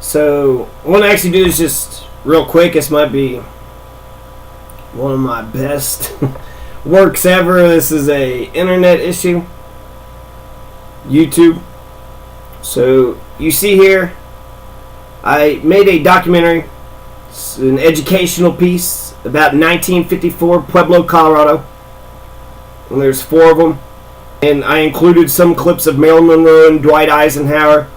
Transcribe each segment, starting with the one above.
So, what I want to actually do is just real quick. This might be one of my best works ever. This is a internet issue. YouTube. So, you see here, I made a documentary. It's an educational piece about 1954 Pueblo, Colorado. And there's 4 of them. And I included some clips of Marilyn Monroe and Dwight Eisenhower.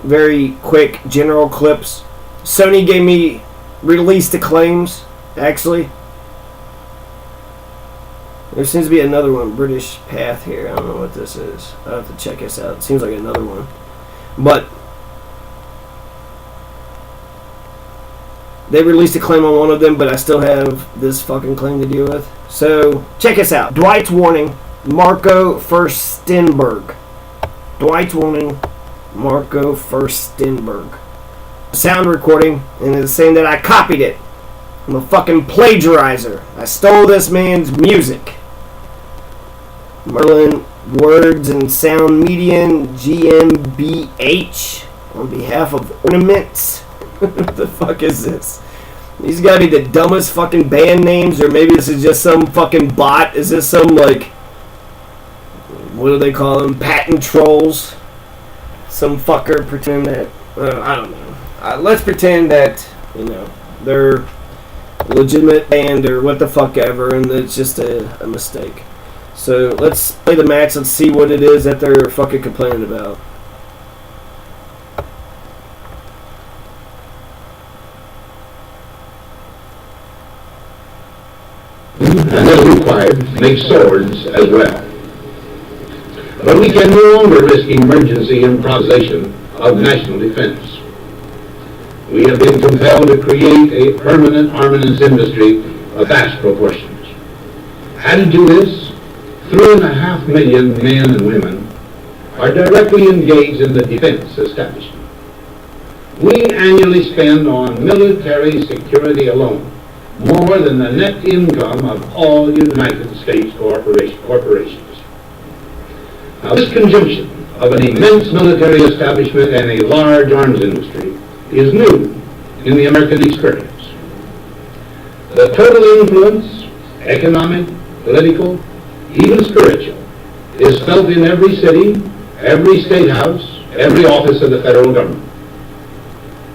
Very quick general clips. Sony gave me release the claims, actually. There seems to be another one, British Path here. I don't know what this is. I'll have to check this out. It seems like another one. But they released a claim on one of them, but I still have this fucking claim to deal with. So, check this out. Dwight's warning, Marco Furstenberg. Dwight's warning, Marco Furstenberg. Sound recording, and it's saying that I copied it. I'm a fucking plagiarizer. I stole this man's music. Merlin Words and Sound Median GmbH on behalf of Ornaments. What the fuck is this? These gotta be the dumbest fucking band names, or maybe this is just some fucking bot. Is this some, like, what do they call them? Patent trolls? Some fucker pretend that, I don't know. Let's pretend that, you know, they're a legitimate band or what the fuck ever, and it's just a mistake. So let's play the match. Let's see what it is that they're fucking complaining about. And as required, make swords as well. But we can no longer risk emergency improvisation of national defense. We have been compelled to create a permanent armaments industry of vast proportions. How to do this? 3.5 million men and women are directly engaged in the defense establishment. We annually spend on military security alone more than the net income of all United States corporations. Now, this conjunction of an immense military establishment and a large arms industry is new in the American experience. The total influence, economic, political, even spiritual, is felt in every city, every state house, every office of the federal government.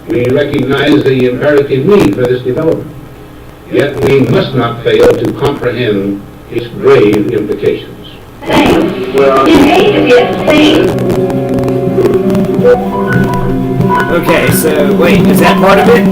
We recognize the imperative need for this development, yet we must not fail to comprehend its grave implications. Okay, so wait, is that part of it?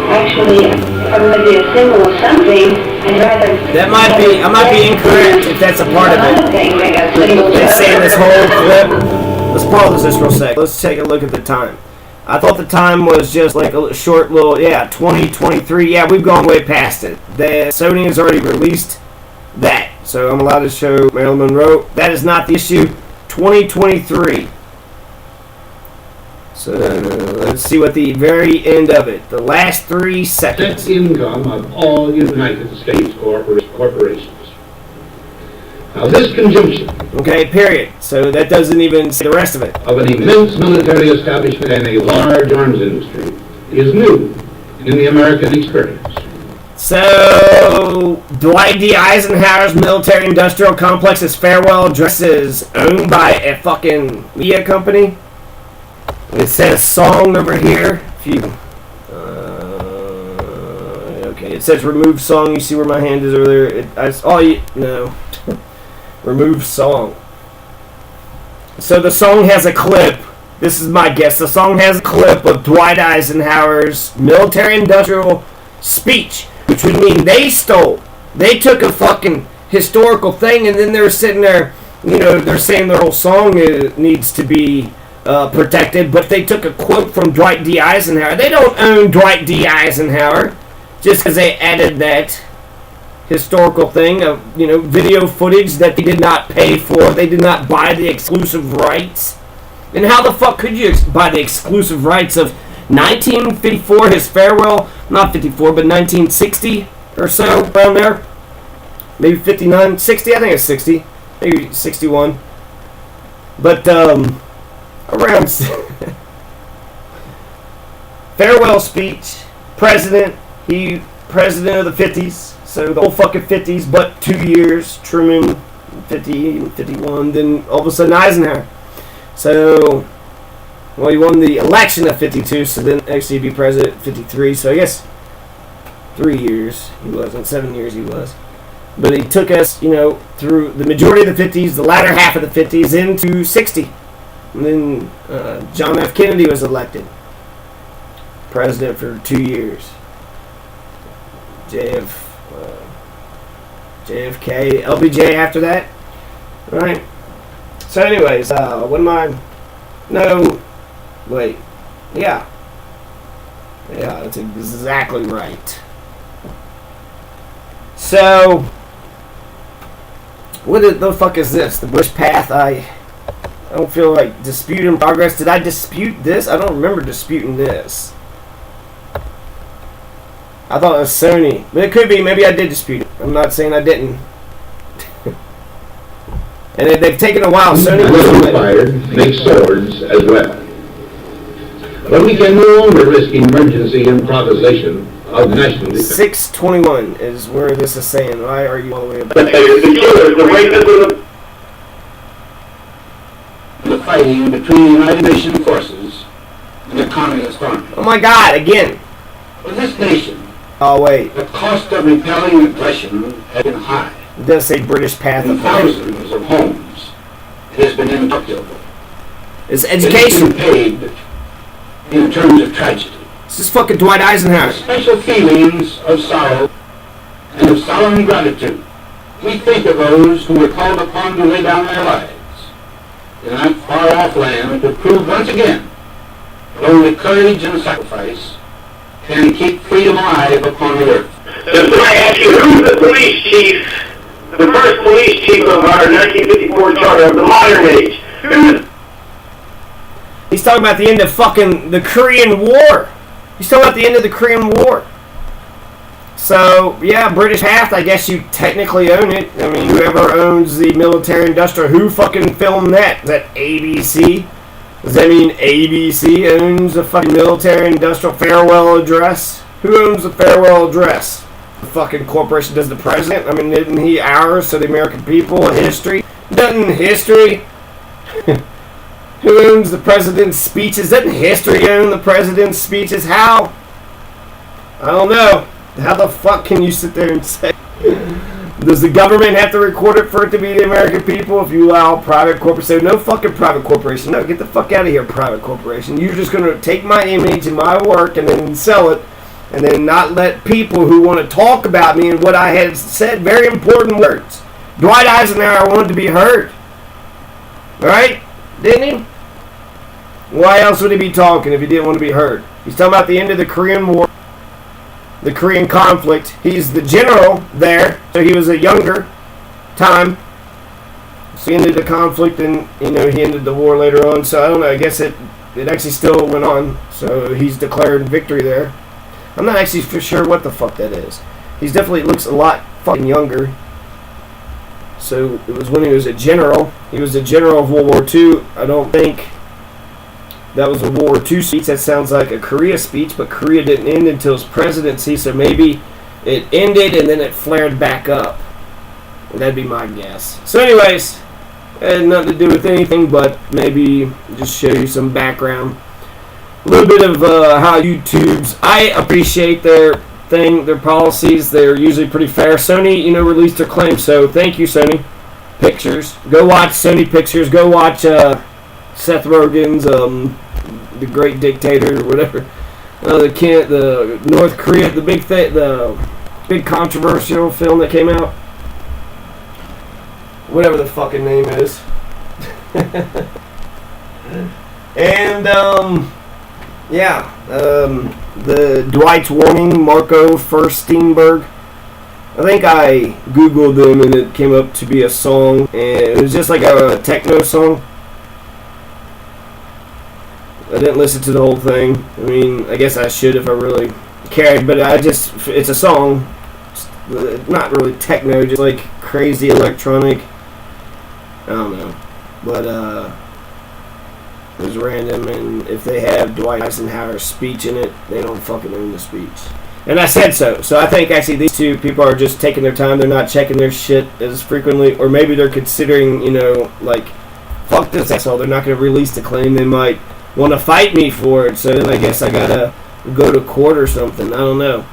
Actually, everybody a symbol of something, and rather... That might be, I might be incorrect if that's a part of it. They're saying this whole clip. Let's pause this real sec. Let's take a look at the time. I thought the time was just like a short little, 2023. Yeah, we've gone way past it. Sony has already released that. So I'm allowed to show Marilyn Monroe. That is not the issue. 2023. So let's see what the very end of it. The last 3 seconds. Net income of all United States corporations. Now this conjunction. Okay, period. So that doesn't even say the rest of it. Of an immense military establishment and a large arms industry is new in the American experience. So, Dwight D. Eisenhower's military-industrial complex's farewell address is owned by a fucking media company. It says song over here. If you, okay, it says remove song. You see where my hand is over there? No. Remove song. So the song has a clip. This is my guess. The song has a clip of Dwight Eisenhower's military-industrial speech, which would mean they stole. They took a fucking historical thing, and then they're sitting there, they're saying their whole song needs to be protected, but they took a quote from Dwight D. Eisenhower. They don't own Dwight D. Eisenhower just because they added that historical thing of, video footage that they did not pay for. They did not buy the exclusive rights. And how the fuck could you buy the exclusive rights of 1954, his farewell, not 54, but 1960 or so, around there? Maybe 59, 60, I think it's 60, maybe 61. But, around farewell speech. President of the 50s. So the whole fucking 50s, but 2 years. Truman, 50, 51. Then all of a sudden Eisenhower. So, well, he won the election of 52. So then actually he'd be president 53. So I guess 3 years he wasn't. 7 years he was. But he took us, through the majority of the 50s, the latter half of the 50s, into 60. And then John F. Kennedy was elected president for 2 years. JFK, LBJ after that. Right? So anyways, what am I... No, wait. Yeah. Yeah, that's exactly right. So... What the fuck is this? The Bush Path? I don't feel like dispute in progress. Did I dispute this? I don't remember disputing this. I thought it was Sony. But it could be. Maybe I did dispute it. I'm not saying I didn't. And they've taken a while. Sony required make swords as well. But we can no longer risk emergency improvisation of national defense. 621 is where this is saying. Why are you all the way up? The killers, the rapists, the fighting between the United Nations forces and the Communist Army. Oh my God! Again. For this nation, Oh wait. the cost of repelling aggression has been high. It does say British Path In up there. thousands of homes, it has been incalculable. It's It has education. been paid in terms of tragedy. This is fucking Dwight Eisenhower. Special feelings of sorrow and of solemn gratitude. We think of those who were called upon to lay down their lives in that far-off land to prove once again that only courage and sacrifice can keep freedom alive upon the earth. Just I ask you, who's the police chief, the first police chief of our 1954 charter of the modern age? Who's He's talking about the end of fucking the Korean War. He's talking about the end of the Korean War. So, yeah, British Path, I guess you technically own it. I mean, whoever owns the military industrial, who fucking filmed that? Is that ABC? Does that mean ABC owns the fucking military industrial farewell address? Who owns the farewell address? The fucking corporation. Does the president? I mean, isn't he ours? So the American people in history? Doesn't history? Who owns the president's speeches? Doesn't history own the president's speeches? How? I don't know. How the fuck can you sit there and say... Does the government have to record it for it to be the American people if you allow private corporations? No fucking private corporation. No, get the fuck out of here, private corporation. You're just going to take my image and my work and then sell it and then not let people who want to talk about me and what I had said, very important words. Dwight Eisenhower wanted to be heard. Right? Didn't he? Why else would he be talking if he didn't want to be heard? He's talking about the end of the Korean War, the Korean conflict. He's the general there, so he was a younger time. So he ended the conflict and, he ended the war later on. So I don't know, I guess it actually still went on. So he's declared victory there. I'm not actually for sure what the fuck that is. He's definitely looks a lot fucking younger. So it was when he was a general. He was a general of World War II. I don't think that was a World War II speech. That sounds like a Korea speech, but Korea didn't end until his presidency, so maybe it ended and then it flared back up. That'd be my guess. So anyways, it had nothing to do with anything, but maybe just show you some background. A little bit of how YouTube's... I appreciate their thing, their policies. They're usually pretty fair. Sony, released their claims, so thank you, Sony Pictures. Go watch Sony Pictures. Go watch Seth Rogen's The Great Dictator or whatever. The North Korea, the big controversial film that came out. Whatever the fucking name is. And the Dwight's Warning, Marco Furstenberg. I think I googled them and it came up to be a song, and it was just like a techno song. I didn't listen to the whole thing. I mean, I guess I should if I really cared, but it's a song. It's not really techno, just like crazy electronic. I don't know. But, was random, and if they have Dwight Eisenhower's speech in it, they don't fucking own the speech. And I said so. So I think actually these two people are just taking their time. They're not checking their shit as frequently, or maybe they're considering, like, fuck this asshole. They're not going to release the claim. They might want to fight me for it. So then I guess I gotta go to court or something. I don't know.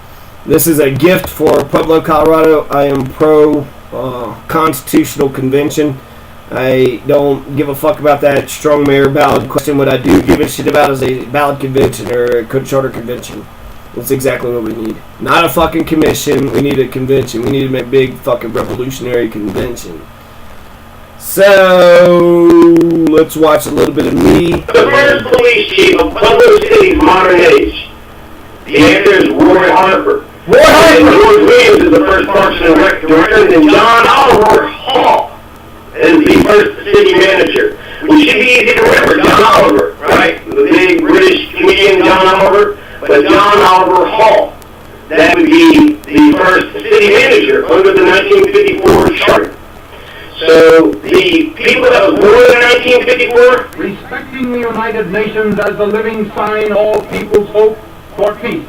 This is a gift for Pueblo, Colorado. I am pro constitutional convention. I don't give a fuck about that strong mayor ballot question. What I do give a shit about is a ballot convention or a charter convention. That's exactly what we need. Not a fucking commission. We need a convention. We need to make a big fucking revolutionary convention. So, let's watch a little bit of me. The first police chief of Pueblo City's modern age. The answer is Roy Harper. Roy And Harper! George Williams is the first Parks and Rec director, and John Oliver Hall is the first city manager. Which should be easy to remember, John Oliver, right? The big British comedian John Oliver. But John Oliver Hall, that would be the first city manager under the 1954 charter. So the people that was born in 1954, Respecting the United Nations as the living sign of all people's hope for peace,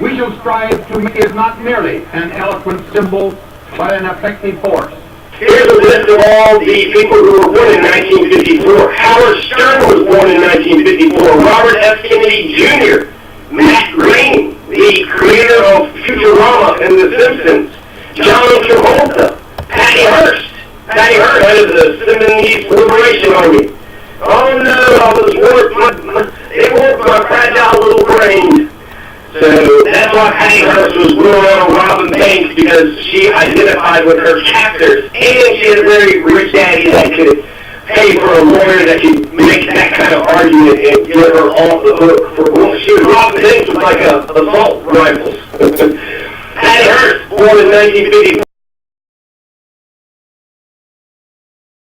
we shall strive to make it not merely an eloquent symbol, but an effective force. here's a list of all the people who were born in 1954. Howard Stern was born in 1954. Robert F. Kennedy Jr., Matt Groening, the creator of Futurama and The Simpsons, John Travolta, Patty Hearst. Patty Hearst, that is the Simonese Liberation Army. Oh no, all those they warped my fragile little brain. So that's why Patty Hearst was going on robbing banks, because she identified with her captors, and she had a very rich daddy that could pay for a lawyer that could make that kind of argument and get her off the hook for bullshit. She was robbing banks with like assault rifles. Patty Hearst, born in 1954.